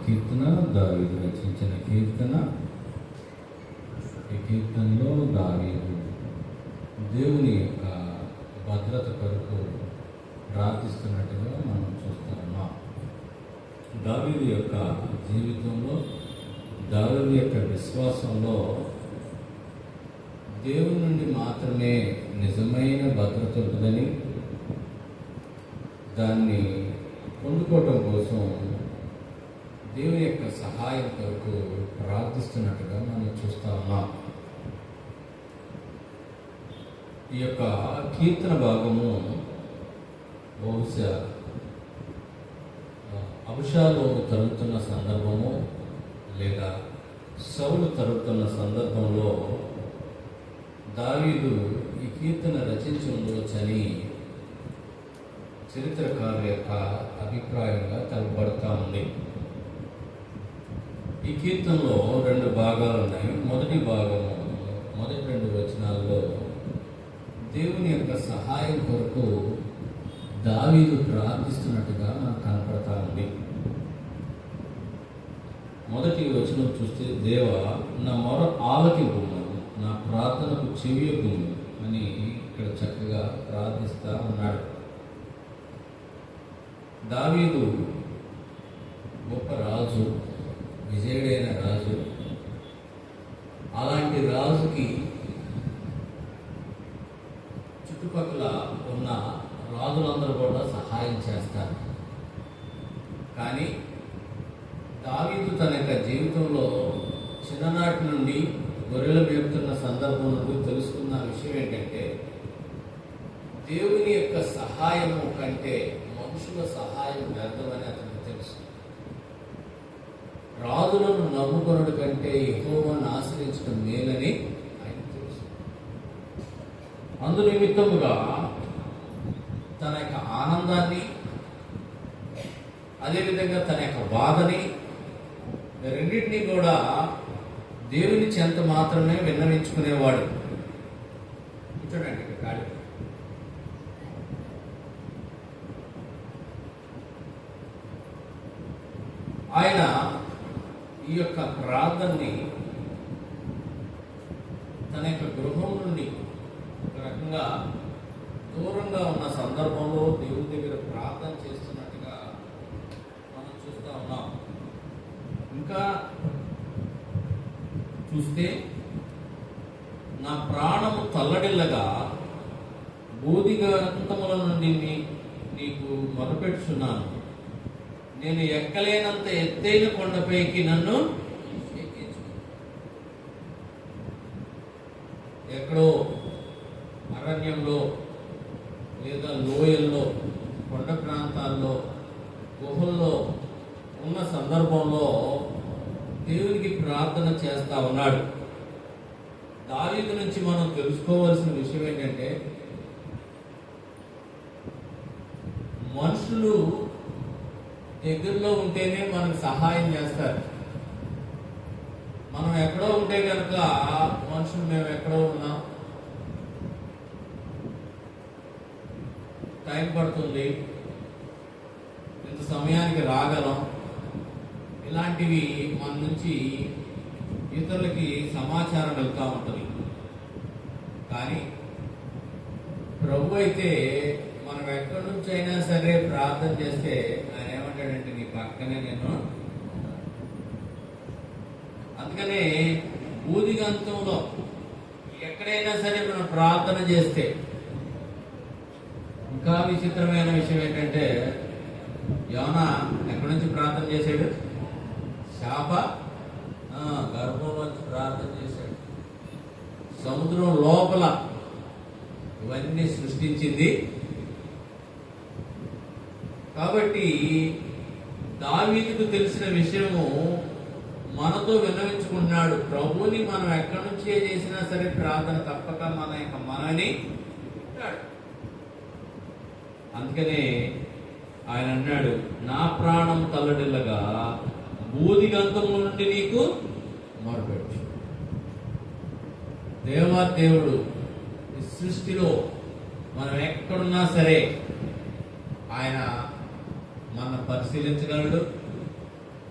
కీర్తన దావీదు రచించిన కీర్తన. ఈ కీర్తనలో దావీదు దేవుని యొక్క భద్రత కొరకు ప్రార్థిస్తున్నట్టుగా మనం చూస్తున్నాం. దావీదు యొక్క జీవితంలో, దావీదు యొక్క విశ్వాసంలో దేవుని నుండి మాత్రమే నిజమైన భద్రత ఉంటుందని, దాన్ని పొందుకోవటం కోసం దేవుని యొక్క సహాయం కొరకు ప్రార్థిస్తున్నట్టుగా మనం చూస్తా ఉన్నాం. ఈ యొక్క కీర్తన భాగము బహుశా అబషాలోము తరుగుతున్న సందర్భము లేదా సౌలు తరుగుతున్న సందర్భంలో దావీదు ఈ కీర్తన రచించి ఉండవచ్చని చరిత్రకారుల యొక్క అభిప్రాయంగా తెలుపబడతా ఉంది. ఈ కీర్తనలో 2 భాగాలు ఉన్నాయి. మొదటి భాగము మొదటి 2 వచనాల్లో దేవుని యొక్క సహాయం కొరకు దావీదు ప్రార్థిస్తున్నట్టుగా మనకు కనపడతా ఉంది. మొదటి వచనం చూస్తే, దేవా నా మొర ఆలకివ్వుము, నా ప్రార్థనకు చెవియొగ్గుము అని ఇక్కడ చక్కగా ప్రార్థిస్తా ఉన్నాడు. దావీదు గొప్ప రాజు, విజయుడైన రాజు. అలాంటి రాజుకి చుట్టుపక్కల ఉన్న రాజులందరూ కూడా సహాయం చేస్తారు. కానీ దావీదు తన యొక్క జీవితంలో చిన్ననాటి నుండి గొర్రెలు మేపుతున్న సందర్భం నుండి తెలుసుకున్న విషయం ఏంటంటే, దేవుని యొక్క సహాయము కంటే మనుషుల సహాయం వ్యర్థమని అతనికి తెలుసు. రాజులను నమ్ముకొనుడు కంటే యెహోవాను ఆశ్రయించడం మేలని ఆయన తెలుసు. అందు నిమిత్తముగా తన యొక్క ఆనందాన్ని, అదేవిధంగా తన యొక్క బాధని, రెండింటినీ కూడా దేవుని చెంత మాత్రమే విన్నవించుకునేవాడు. చూడండి ఇక్కడ ఖాళీ. ఆయన ఈ యొక్క ప్రార్థనని తన యొక్క గృహం నుండి ఒక రకంగా దూరంగా ఉన్న సందర్భంలో దేవుని దగ్గర ప్రార్థన చేస్తున్నట్టుగా మనం చూస్తూ ఉన్నాం. ఇంకా చూస్తే, నా ప్రాణము తల్లడిల్లగా బూదిగంతముల నుండి నీకు మొదపెట్టుచున్నాను. నేను ఎక్కలేనంత ఎత్తైన కొండపైకి నన్ను ఎక్కించు. ఎక్కడో అరణ్యంలో లేదా లోయల్లో, కొండ ప్రాంతాల్లో, గుహల్లో ఉన్న సందర్భంలో దేవునికి ప్రార్థన చేస్తా ఉన్నాడు. దావీదు నుంచి మనం తెలుసుకోవాల్సిన విషయం ఏంటంటే, మనుషులు దగ్గరలో ఉంటేనే మనకు సహాయం చేస్తారు. మనం ఎక్కడో ఉంటే కనుక మనుషులు మేము ఎక్కడో ఉన్నాం, టైం పడుతుంది, ఇంత సమయానికి రాగలం, ఇలాంటివి మన నుంచి ఇతరులకి సమాచారం వెళ్తూ ఉంటుంది. కానీ ప్రభు అయితే మనం ఎక్కడి నుంచి అయినా సరే ప్రార్థన చేస్తే ఆయన ఏమంటాడంటే, నీ పక్కనే నేను. అందుకనే బూదిగంతంలో ఎక్కడైనా సరే మనం ప్రార్థన చేస్తే, ఇంకా విచిత్రమైన విషయం ఏంటంటే, యోనా ఎక్కడి నుంచి ప్రార్థన చేశాడు? శాప గర్భంలోంచి ప్రార్థన చేశాడు. సముద్రం లోపల ఇవన్నీ సృష్టించింది. కాబట్టి దావీదుకు తెలిసిన విషయము మనతో విన్నవించుకున్నాడు. ప్రభువుని మనం ఎక్కడి నుంచి చేసినా సరే ప్రార్థన తప్పక మన యొక్క మనని ఉంటాడు. అందుకనే ఆయన అన్నాడు, నా ప్రాణం తల్లడిల్లగా బూదిగంతము నుండి నీకు మొరపెట్టు. దేవుడు ఈ సృష్టిలో మనం ఎక్కడున్నా సరే ఆయన మనల్ని పరిశీలించగలడు,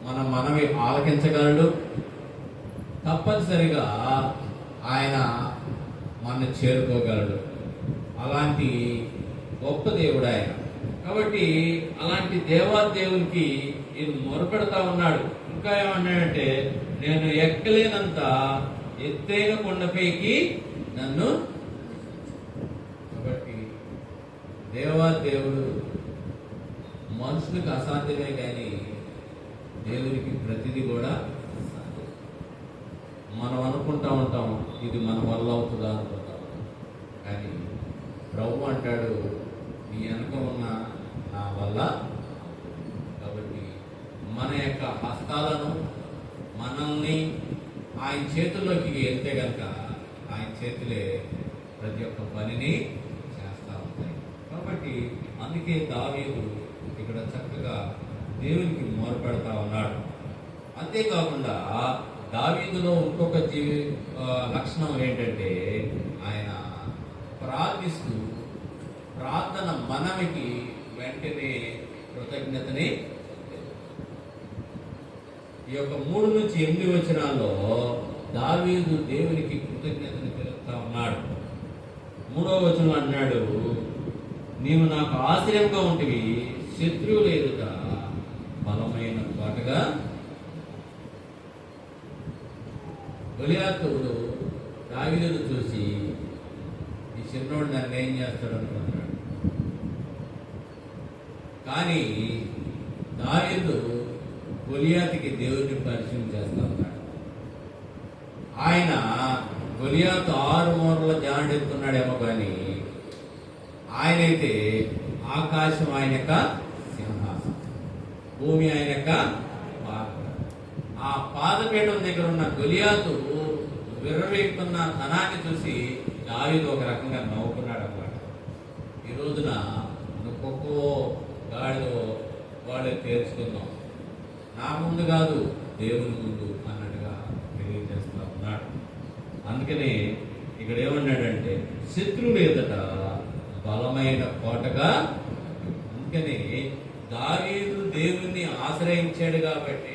మన మనవి ఆలకించగలడు. తప్పనిసరిగా ఆయన మనల్ని చేరుకోగలడు. అలాంటి గొప్ప దేవుడు ఆయన. కాబట్టి అలాంటి దేవాదేవునికి ఈయన మొరపెడతా ఉన్నాడు. ఇంకా ఏమన్నాడంటే, నేను ఎక్కలేనంత ఎత్తైన కొండపైకి నన్ను. కాబట్టి దేవాదేవుడు మనుషులకు అసాధ్యమే, కానీ దేవునికి ప్రతిదీ కూడా సాధ్యం. మనం అనుకుంటా ఉంటాం ఇది మన వల్ల అవుతుందా అనుకుంటాం, కానీ ప్రభు అంటాడు నీ వెనక ఉన్న నా వల్ల. కాబట్టి మన యొక్క హస్తాలను మనల్ని ఆయన చేతుల్లోకి వెళ్తే కనుక ఆయన చేతులే ప్రతి ఒక్క పనిని చేస్తూ ఉంటాయి. కాబట్టి అందుకే దావీదు ఇక్కడ చక్కగా దేవునికి మొరపెడతా ఉన్నాడు. అంతేకాకుండా దావీదులో ఇంకొక లక్షణం ఏంటంటే, ఆయన ప్రార్థిస్తూ ప్రార్థన మనవికి వెంటనే కృతజ్ఞతని. ఈ యొక్క 3 నుంచి 8 వచనాల్లో దావీదు దేవునికి కృతజ్ఞతని తెలుపుతా ఉన్నాడు. 3వ వచనం అన్నాడు, నీవు నాకు ఆశ్రయంగా ఉంటివి, శత్రువులు ఎదుట బలమైన కోటగా. గొలియాతు దావీదును చూసి ఈ చిన్నోడు నన్ను ఏం చేస్తాడు అనుకున్నాడు. కానీ దావీదు గొలియాతుకి దేవుడిని పరిచయం చేస్తా ఉన్నాడు. ఆయన గొలియాతు 6 మూరల జాండెత్తున్నాడేమో, కానీ ఆయనైతే ఆకాశం ఆయన యొక్క సింహాసనం, భూమి ఆయన యొక్క పాత్ర. ఆ పాదపీఠం దగ్గర ఉన్న గొలియాతు విర్రవీగుతున్న ధనాన్ని చూసి దావీదు ఒక రకంగా నవ్వుకున్నాడు అన్నమాట. ఈ రోజున కుక్కో గాడిదో వాళ్ళే తేల్చుకుందాం, నా ముందు కాదు దేవుని ముందు అన్నట్టుగా తెలియజేస్తా ఉన్నాడు. అందుకని ఇక్కడ ఏమన్నాడంటే, శత్రువులు ఎదుట బలమైన కోటగా. అందుకని దావీదు దేవుణ్ణి ఆశ్రయించాడు కాబట్టి,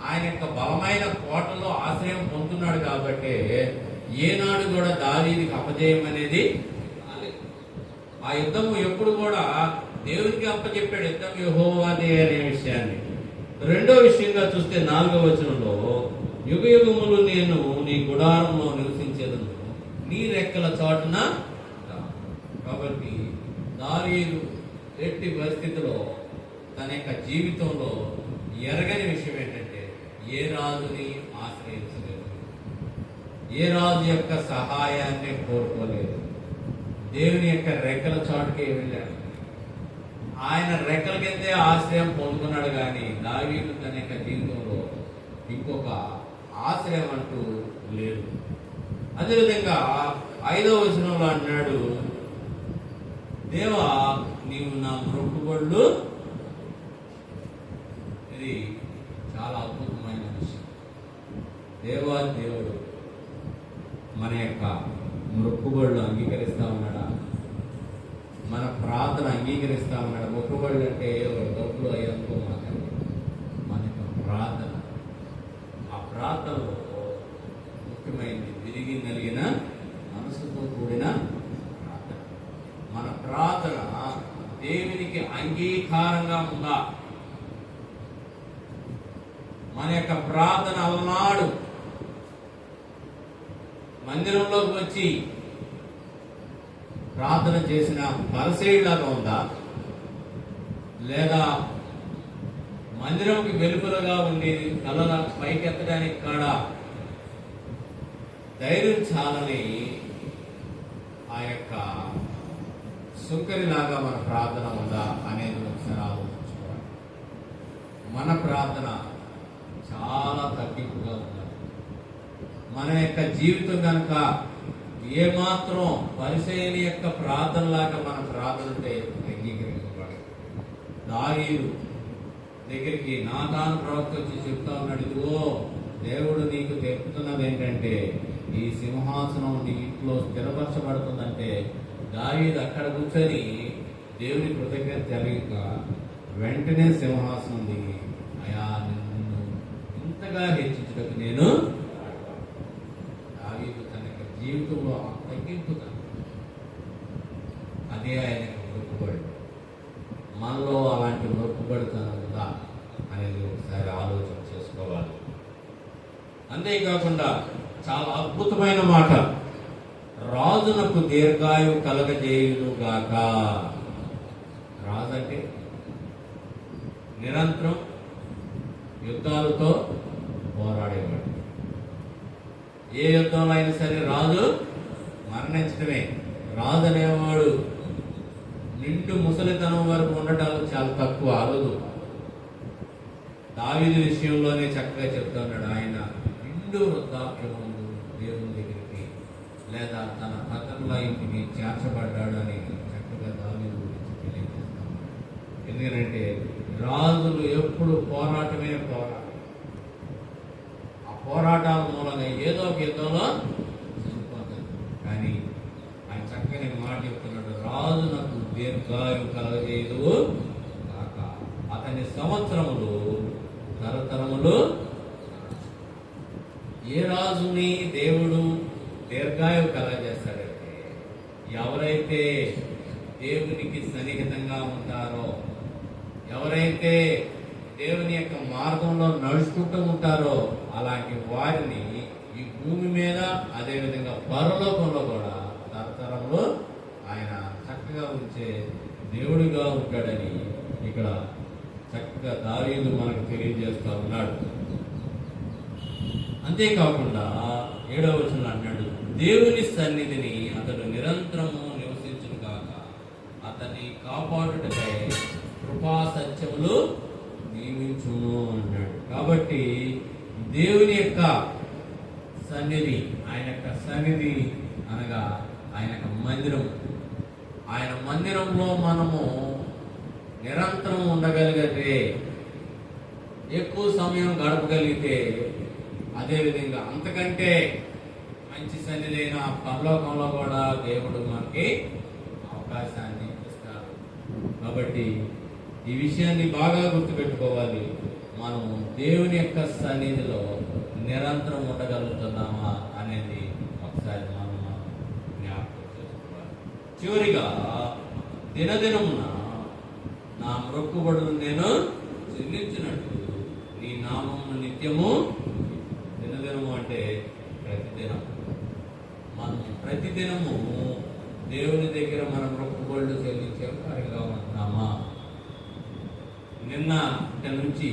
ఆయన యొక్క బలమైన కోటలో ఆశ్రయం పొందుతున్నాడు కాబట్టి ఏనాడు కూడా దావీదుకి అపజయం అనేది రాలేదు. ఆ యుద్ధము ఎప్పుడు కూడా దేవునికి అప్పచెప్పాడు, యుద్ధం యెహోవాదే అనే విషయాన్ని. రెండో విషయంగా చూస్తే 4వ వచనంలో, యుగ యుగములు నేను నీ గుడారంలో నివసించేదను, నీ రెక్కల చాటున. కాబట్టి దావీదు ఎట్టి పరిస్థితిలో తన యొక్క జీవితంలో ఎరగని విషయం ఏంటంటే, ఏ రాజుని ఆశ్రయించలేదు, ఏ రాజు యొక్క సహాయాన్ని కోరుకోలేదు, దేవుని యొక్క రెక్కల చాటుకే వెళ్ళాడు. ఆయన రెక్కల కిందే ఆశ్రయం పొందుకున్నాడు. కానీ దావీదు తన యొక్క జీవితంలో ఇంకొక ఆశ్రయం అంటూ లేదు. అదేవిధంగా 5వ వచనంలో అన్నాడు, దేవా నీవు నా మొక్కుబడులు. ఇది చాలా అద్భుతమైన విషయం. దేవుడు మన యొక్క మొక్కుబడులు అంగీకరిస్తా ఉన్నాడా? మన ప్రార్థన అంగీకరిస్తా ఉన్నాడు. మొక్కుబడులు అంటే డబ్బులు అయ్యేందుకు మాత్రమే. మన యొక్క ప్రార్థన, ఆ ప్రార్థనలో ముఖ్యమైనది విరిగి నలిగిన మనసుతో కూడిన ప్రార్థన. మన ప్రార్థన దేవునికి అంగీకారంగా ఉందా? మన యొక్క ప్రార్థన అలనాడు మందిరంలోకి వచ్చి ప్రార్థన చేసిన పరిసేయులాగా ఉందా, లేదా మందిరంకి వెలుపలగా ఉండి తల పైకెత్తడానికి కాడా ధైర్యం చాలని ఆ యొక్క సుంకరిలాగా మన ప్రార్థన ఉందా అనేది ఒకసారి ఆలోచించుకోవాలి. మన ప్రార్థన చాలా తగ్గింపుగా ఉండాలి. మన యొక్క జీవితం కనుక ఏమాత్రం పరిసయ్యుని యొక్క ప్రార్థనలాగా మన ప్రార్థన ఉంటే అంగీకరించబడి, దావీదు దగ్గరికి నాతాను ప్రవక్త వచ్చి చెప్తా ఉన్నాడు, ఇదిగో దేవుడు నీకు తెలుపుతున్నది ఏంటంటే, ఈ సింహాసనం నీ ఇంట్లో స్థిరపరచబడుతుందంటే దావీదు అక్కడ కూర్చొని దేవుని కృతజ్ఞత తెలియక వెంటనే సింహాసనం దిగి, అయా నిన్ను ఇంతగా హెచ్చించుటకు నేను దావీదు తన యొక్క జీవితంలో తగ్గింపుతాను. అదే ఆయనకు మొక్కుబడి. మనలో అలాంటి మొక్కుబడితనం ఉందా అనేది ఒకసారి ఆలోచన చేసుకోవాలి. అంతేకాకుండా చాలా అద్భుతమైన మాట, రాజునకు దీర్ఘాయువు కలగజేయును గాక. రాజు అంటే నిరంతరం యుద్ధాలతో పోరాడేవాడు. ఏ యుద్ధంలో అయినా సరే రాజు మరణించడమే. రాజు అనేవాడు నిండు ముసలితనం వరకు ఉండటం చాలా తక్కువ. అరుదు. దావీదు విషయంలోనే చక్కగా చెప్తున్నాడు. ఆయన నిండు వృద్ధాప్యం ముందు దేవుని దగ్గరికి లేదా తన పతనుల ఇంటికి చేర్చబడ్డాడు అని చక్కగా దావీదు గురించి తెలియజేస్తాడు. ఎందుకంటే రాజులు ఎప్పుడు పోరాటమే పోరాటం. ఆ పోరాటాల మూలంగా ఏదో ఒక యుద్ధంలో చనిపోతాడు. కానీ ఆయన చక్కని మాట చెప్తున్నాడు, రాజు నాకు దీర్ఘాయువు కలగజేయదు కాక, అతని సంవత్సరములు తరతరములు. ఏ రాజుని దేవుడు దీర్ఘాయువు కలగజేస్తాడంటే ఎవరైతే దేవునికి సన్నిహితంగా ఉంటారో, ఎవరైతే దేవుని యొక్క మార్గంలో నడుచుకుంటూ ఉంటారో అలాంటి వారిని ఈ భూమి మీద అదేవిధంగా పరలోకంలో కూడా తరతరంలో ఆయన చక్కగా ఉంచే దేవుడిగా ఉంటాడని ఇక్కడ చక్కగా దావీదు మనకు తెలియజేస్తూ ఉన్నాడు. అంతేకాకుండా 7వ వచనంలో అన్నాడు, దేవుని సన్నిధిని అతడు నిరంతరము నివసించును కాక, అతన్ని కాపాడుటకై కృపా సత్యములు నియమించును అన్నాడు. కాబట్టి దేవుని యొక్క సన్నిధి, ఆయన యొక్క సన్నిధి అనగా ఆయన యొక్క మందిరం. ఆయన మందిరంలో మనము నిరంతరం ఉండగలిగితే, ఎక్కువ సమయం గడపగలిగితే, అదేవిధంగా అంతకంటే మంచి సన్నిధైన పరలోకంలో కూడా దేవుడు మనకి అవకాశాన్ని ఇస్తాడు. కాబట్టి ఈ విషయాన్ని బాగా గుర్తుపెట్టుకోవాలి. మనం దేవుని యొక్క సన్నిధిలో నిరంతరం ఉండగలుగుతున్నామా అనేది ఒకసారి మనం జ్ఞాపకం చేసుకోవాలి. చివరిగా దినదినమున నా మొక్కుబడులు నేను చెల్లించినట్టు నీ నామమును నిత్యము. దినదినము అంటే ప్రతిదినం. మనం ప్రతిదినము దేవుని దగ్గర మన మొక్కుబడులు చెల్లించే వారిగా ఉంటున్నామా? నిన్న నుంచి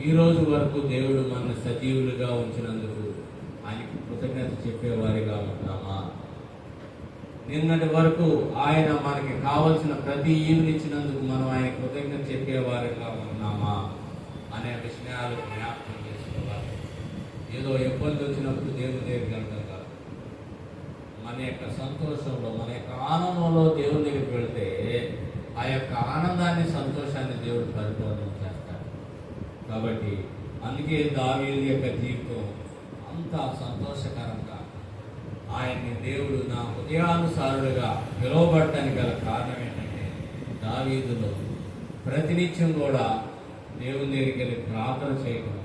ఈ రోజు వరకు దేవుడు మన సజీవులుగా ఉంచినందుకు ఆయనకు కృతజ్ఞత చెప్పేవారిగా ఉంటున్నామా? నిన్నటి వరకు ఆయన మనకి కావలసిన ప్రతి ఈవునిచ్చినందుకు మనం ఆయన కృతజ్ఞత చెప్పేవారిగా ఉన్నామా అనే విషయాలు జ్ఞాపకం చేసుకోవాలి. ఏదో ఇబ్బంది వచ్చినప్పుడు దేవుని దగ్గరికి వెళ్తాం కాదు. మన యొక్క సంతోషంలో, మన యొక్క ఆనందంలో దేవుని దగ్గరికి వెళ్తే ఆ యొక్క ఆనందాన్ని, సంతోషాన్ని దేవుడు పరిపూర్ణం చేస్తాడు. కాబట్టి అందుకే దావీదు యొక్క జీవితం అంత సంతోషకరంగా, ఆయన్ని దేవుడు నా హృదయానుసారుడుగా పిలువబడటానికి గల కారణం ఏంటంటే దావీదులో ప్రతినిత్యం కూడా దేవుని దగ్గరికి వెళ్ళి ప్రార్థన చేయడం.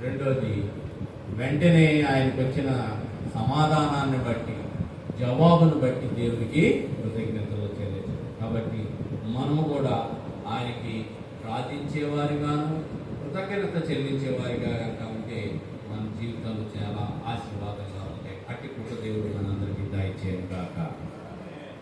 రెండోది, వెంటనే ఆయనకు వచ్చిన సమాధానాన్ని బట్టి, జవాబును బట్టి దేవునికి కృతజ్ఞతలు చెల్లించడం. కాబట్టి మనము కూడా ఆయనకి ప్రార్థించేవారిగాను, కృతజ్ఞత చెల్లించేవారిగా కనుక